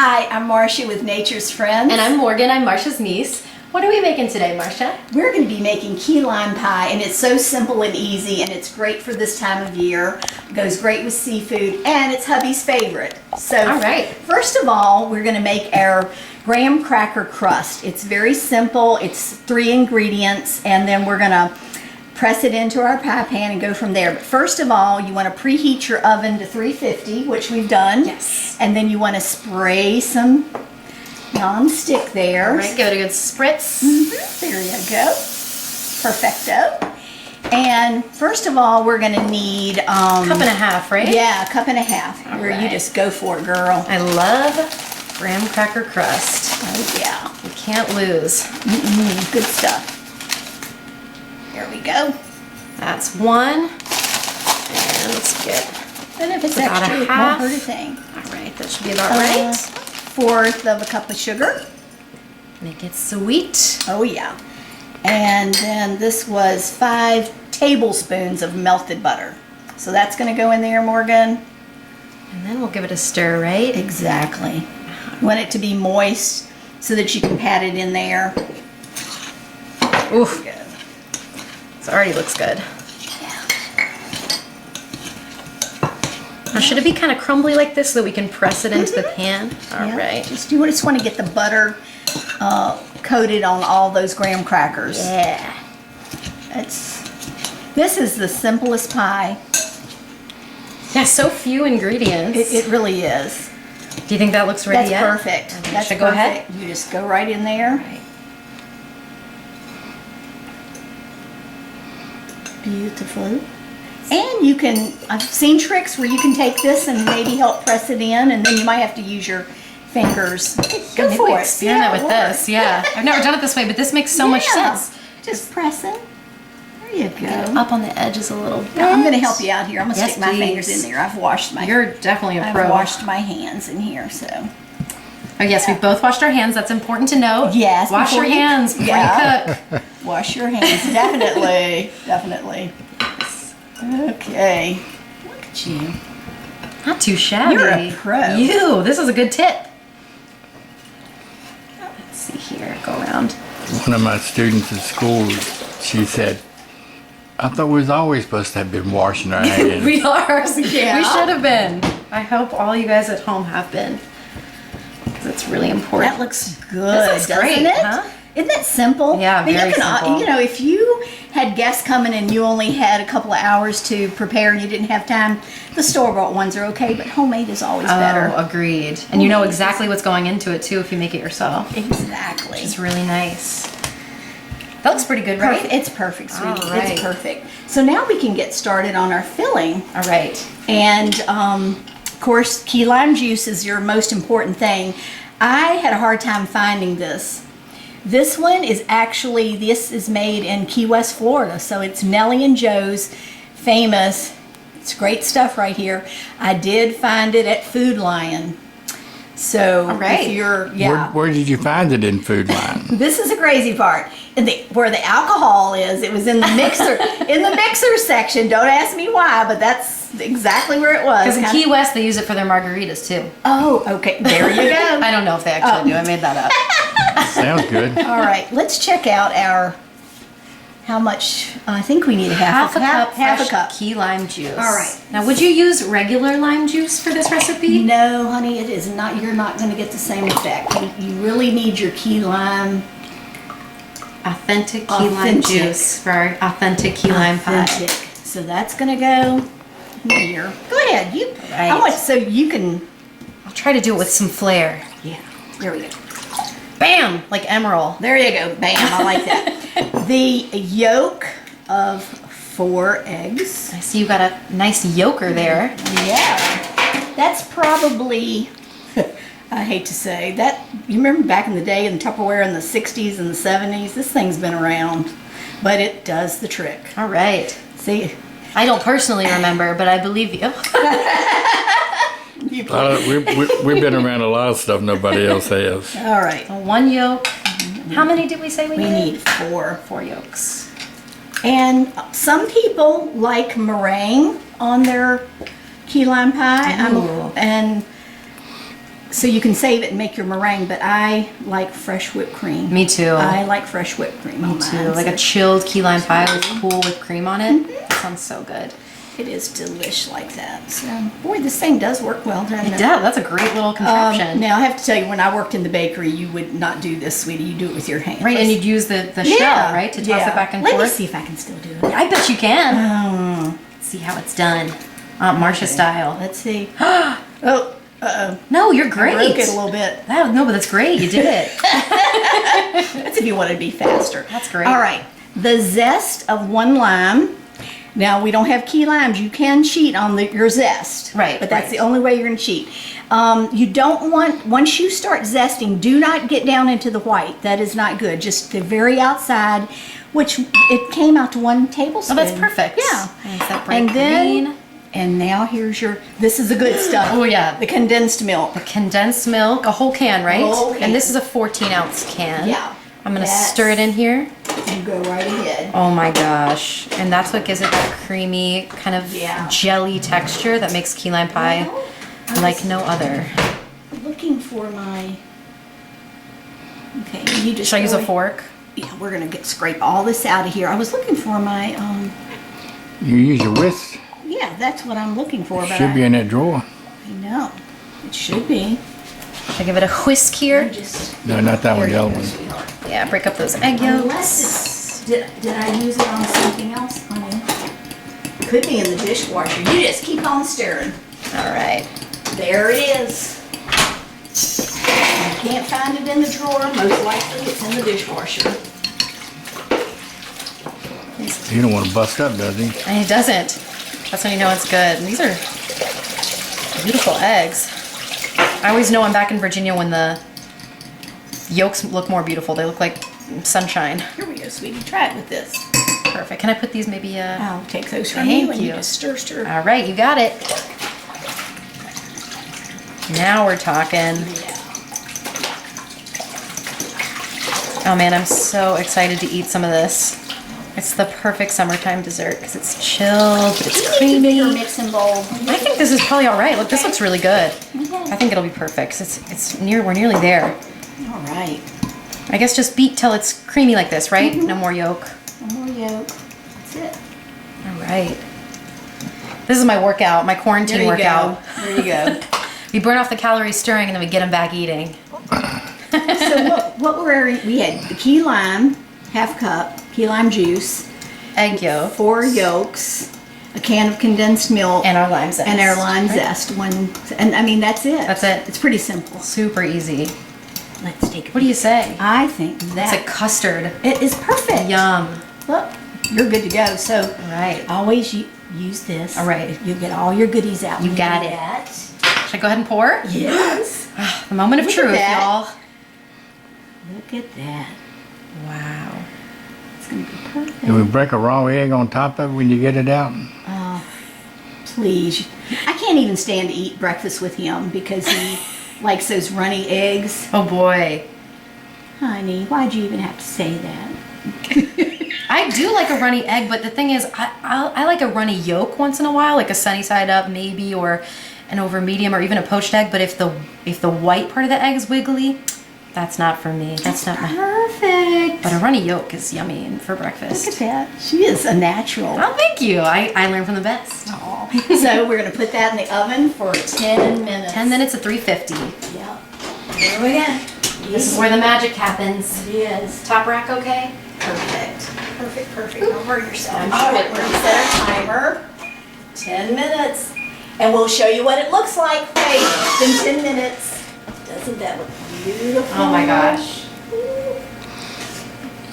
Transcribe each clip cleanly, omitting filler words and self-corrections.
Hi, I'm Marcia with Nature's Friends. And I'm Morgan, I'm Marcia's niece. What are we making today, Marcia? We're going to be making key lime pie, and it's so simple and easy, and it's great for this time of year. It goes great with seafood, and it's hubby's favorite. So, all right. First of all, we're going to make our graham cracker crust. It's very simple. It's 3 ingredients, and then we're going to press it into our pie pan and go from there. But first of all, you want to preheat your oven to 350, which we've done. Yes. And then you want to spray some non-stick there. All right, give it a good spritz. There you go. Perfecto. And first of all, we're going to need... Cup and a half, right? Yeah, a cup and a half. All Where right. you just go for it, girl. I love graham cracker crust. Oh, yeah. You can't lose. Good stuff. There we go. That's one. And let's get And if it's about extra, a it won't half. hurt a thing. All right, that should be about right. 1/4 of a cup of sugar. Make it sweet. Oh, yeah. And then this was 5 tablespoons of melted butter. So that's going to go in there, Morgan. And then we'll give it a stir, right? Exactly. You want it to be moist so that you can pat it in there. Oof, Good. it already looks good. Yeah. Now, should it be kind of crumbly like this so that we can press it into the pan? All Yeah. right. Just you just want to get the butter coated on all those graham crackers. Yeah. This is the simplest pie. Yeah, so few ingredients. It really is. Do you think that looks ready That's yet? perfect. Okay, That's should I perfect. go ahead? You just go right in there. Right. Beautiful. And you can, I've seen tricks where you can take this and maybe help press it in, and then you might have to use your fingers. Go Maybe for we it. experiment Yeah, with it this. works. Yeah. I've never done it this way, but this makes so much Yeah. sense. Just pressing. There you Get go. up on the edges a little bit. Now, I'm going to help you out here. I'm going to Yes, stick my fingers please. in there. I've washed my. You're definitely a I've pro. washed my hands in here, so. Oh yes, we've both washed our hands. That's important to note. Yes. Wash before your hands before Yeah. you cook. Wash your hands. Definitely. Definitely. Okay. Look at you. Not too shabby. You're a pro. You. This is a good tip. Let's see here. Go around. One of my students at school, she said, I thought we was always supposed to have been washing our hands. We are. Yeah. We should have been. I hope all you guys at home have been. Because it's really important. That looks good. This looks doesn't great, it? huh? Isn't that simple? Yeah, But very you can, simple. You know, if you had guests coming and you only had a couple of hours to prepare and you didn't have time, the store-bought ones are okay, but homemade is always better. Oh, agreed. And you know exactly what's going into it too if you make it yourself. Exactly. It's really nice. That looks pretty good, right? Perfect. It's perfect, sweetie. All right. It's perfect. So now we can get started on our filling. All right. And of course, key lime juice is your most important thing. I had a hard time finding this. This one is actually, this is made in Key West, Florida. So it's Nellie and Joe's famous. It's great stuff right here. I did find it at Food Lion. So All right. if you're, yeah. Where did you find it in Food Line? This is the crazy part. Where the alcohol is, it was in the mixer, in the mixer section. Don't ask me why, but that's exactly where it was. Because in Key West, they use it for their margaritas too. Oh, okay. There you go. I don't know if they actually do. I made that up. Sounds good. All right, let's check out our, how much, I think we need half a cup. Half a fresh cup. key lime juice. All right. Now, would you use regular lime juice for this recipe? No, honey, it is not, you're not going to get the same effect. You really need your key lime. Authentic key lime Authentic. juice for our authentic key lime pie. Authentic. So that's going to go here. Go ahead. I Right. want, so you can, I'll try to do it with some flair. yeah, there we go. Bam! Like emerald. There you go. Bam, I like that. The yolk of 4 eggs. I see you got a nice yolker there. Yeah. That's probably, I hate to say, that, you remember back in the day in Tupperware in the 60s and the 70s? This thing's been around, but it does the trick. All right. See? I don't personally remember, but I believe you. We've been around a lot of stuff nobody else has. All right. So 1 yolk. How many did we say we We need? need 4. 4 yolks. And some people like meringue on their key lime pie. Ooh. And so you can save it and make your meringue, but I like fresh whipped cream. Me too. I like fresh whipped cream on Me too. mine, Like so a chilled key lime pie with cool whipped cream on it. Sounds so good. it is delish like that. So, boy, this thing does work well, doesn't it? It does. That's a great little contraption. Now, I have to tell you, when I worked in the bakery, you would not do this, sweetie. You do it with your hands. Right, and you'd use the shell, right, to toss it back and Let forth. me see if I can still do it. I bet you can. See how it's done. Aunt Marcia style. Let's see. Oh, uh-oh. No, you're great. I broke it a little bit. No, but that's great. You did it. That's if you want to be faster. That's great. All right. The zest of 1 lime. Now, we don't have key limes. You can cheat on your zest. Right, But that's right. the only way you're going to cheat. You don't want, once you start zesting, do not get down into the white. That is not good. Just the very outside, which it came out to 1 tablespoon. Oh, that's perfect. Yeah. And it's that bright And then, green. and now here's your, this is the good stuff. Oh, yeah. The condensed milk. Condensed milk, a whole can, right? Whole can. And this is a 14-ounce can. Yeah. I'm going to That's- stir it in here. You go right ahead. Oh my gosh. And that's what gives it that creamy, kind of Yeah. jelly texture that makes key lime pie Well, I like was no other. looking for my, okay, you just Should I use go a fork? Yeah, we're gonna scrape all this out of here. I was looking for my, You use your whisk. yeah, that's what I'm looking for, but Should be in that drawer. I know, it should be. Should I give it a whisk here? Just, No, not that one, the other one. Yeah, break up those egg yolks. unless it's, did I use it on something else, honey? Could be in the dishwasher. You just keep on stirring. All right. There it is. You can't find it in the drawer. Most likely it's in the dishwasher. He don't want to bust up, does he? And it doesn't. That's when you know it's good. And these are beautiful eggs. I always know I'm back in Virginia when the yolks look more beautiful. They look like sunshine. Here we go, sweetie. Try it with this. Perfect. Can I put these maybe? I'll take those from Thank you and you you. just stir. All right, you got it. Now we're talking. Yeah. Oh man, I'm so excited to eat some of this. It's the perfect summertime dessert because it's chilled, but it's You need a bigger creamy. mixing bowl. I think this is probably all right. Look, this looks really good. I think it'll be perfect. 'Cause we're nearly there. All right. I guess just beat till it's creamy like this, right? No more yolk. One more yolk. That's it. All right. This is my workout, my quarantine There you workout. go. There you go. We burn off the calories stirring and then we get them back eating. So we had the key lime, half cup, key lime juice, Egg yolk 4 yolks, a can of condensed milk, and our lime zest. and our lime right? zest. And I mean, that's it. That's it. It's pretty simple. Super easy. Let's take a What do you say? I think It's that like custard. it is perfect. Yum. Look, you're good to go. So All right. always use this. All right. You get all your goodies out. You when got do it. that. Should I go ahead and pour? Yes. The moment of Look at truth, that. y'all. Look at that. Wow. It's gonna be perfect. Do we break a raw egg on top of it when you get it out? Please. I can't even stand to eat breakfast with him because he likes those runny eggs. Oh boy. Honey, why'd you even have to say that? I do like a runny egg, but the thing is, I like a runny yolk once in a while, like a sunny side up maybe, or an over medium, or even a poached egg. But if the white part of the egg is wiggly, that's not for me. That's not my. Perfect. But a runny yolk is yummy for breakfast. Look at that. She is a natural. Oh, thank you. I learned from the best. Aw. So we're going to put that in the oven for 10 minutes. 10 minutes at 350. Yep. Here we go. This is where the magic happens. It is. Top rack okay? Perfect. Perfect. Don't hurt yourself. I'm All right, sure. we're going to set our timer. 10 minutes. And we'll show you what it looks like. Wait, it's been 10 minutes. Doesn't that look beautiful? Oh my gosh.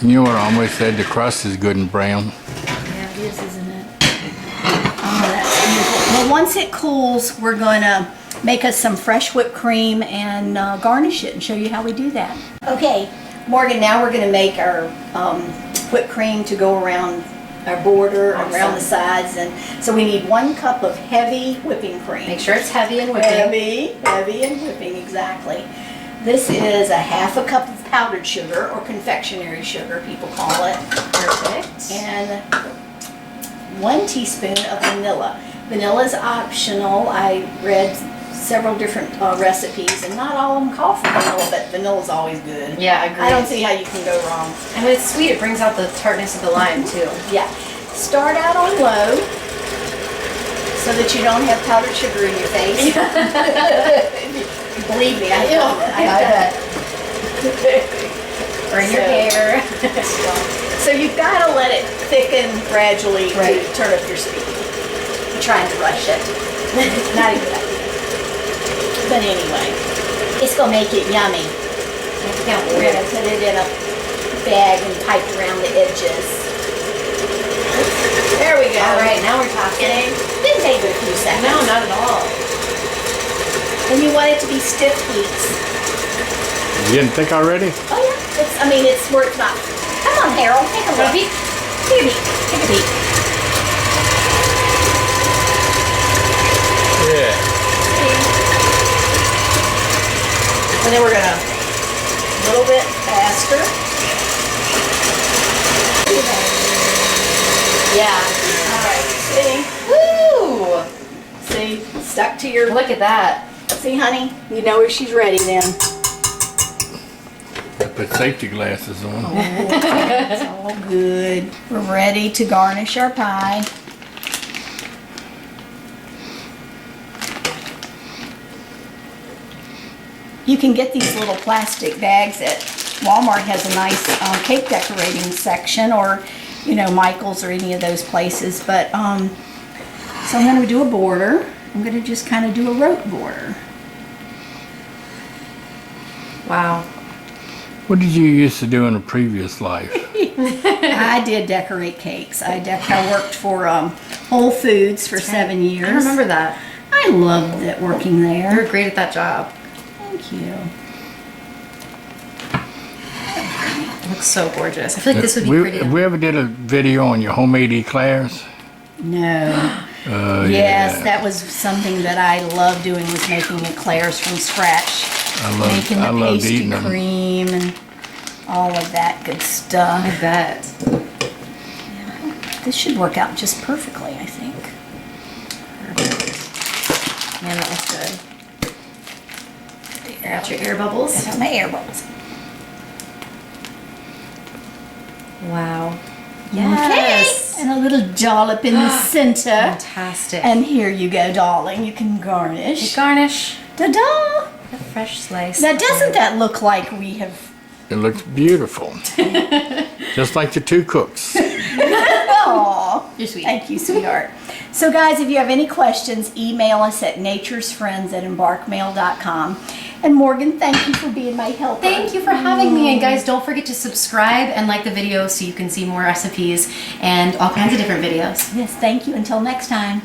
You know what I almost said? The crust is good and brown. Yeah, it is, isn't it? Oh, that's beautiful. Well, once it cools, we're going to make us some fresh whipped cream and garnish it and show you how we do that. Okay, Morgan, now we're going to make our whipped cream to go around our border, Awesome. around the sides. And so we need 1 cup of heavy whipping cream. Make sure it's heavy and whipping. Heavy and whipping, exactly. This is a half a cup of powdered sugar, or confectionery sugar, people call it. Perfect. And 1 teaspoon of vanilla. Vanilla is optional. I read several different recipes, and not all of them call for vanilla, but vanilla's always good. Yeah, agreed. I don't see how you can go wrong. And when it's sweet, it brings out the tartness of the lime too. Yeah. Start out on low so that you don't have powdered sugar in your face. Believe me, I've done it. I bet. Or in your hair. So you've got to let it thicken gradually Right. to turn up your speed. You're trying to rush it. Not a good idea. But anyway, it's going to make it yummy. We're going to put it in a bag and pipe around the edges. There we go. All right, now we're talking. It didn't take but a few seconds. No, not at all. And you want it to be stiff heats. You getting thick already? Oh yeah. It's where it's not. Come on, Harold, take a look. Want a peek? Take a peek. Take a peek. Yeah. And then we're gonna a little bit faster. Yeah. All right. See? Woo! Stuck to your. Look at that. See, honey? You know if she's ready then. I put safety glasses on. It's all good. We're ready to garnish our pie. You can get these little plastic bags at Walmart. Has a nice cake decorating section, or Michael's or any of those places. But so I'm going to do a border. I'm going to just kind of do a rope border. Wow. What did you used to do in a previous life? I did decorate cakes. I worked for Whole Foods for 7 years. I remember that. I loved it working You there. were great at that job. Thank you. It looks so gorgeous. I feel like this would be pretty. We ever did a video on your homemade eclairs? No. Yes, that was something that I loved doing, was making eclairs from scratch. Making the loved pasty eating them. cream and all of that good stuff. I bet. This should work out just perfectly, I think. Man, that looks good. Got your air bubbles. Got my air bubbles. Wow. Yes. And a little dollop in the center. Fantastic. And here you go, darling. You can garnish. Garnish. Ta-da! A fresh slice. Now, doesn't that look like we have... It looks beautiful. Just like the two cooks. Aw, You're sweet. thank you, sweetheart. So, guys, if you have any questions, email us at naturesfriends@embarkmail.com. And Morgan, thank you for being my helper. Thank you for having me. And guys, don't forget to subscribe and like the video so you can see more recipes and all kinds of different videos. Yes, thank you. Until next time.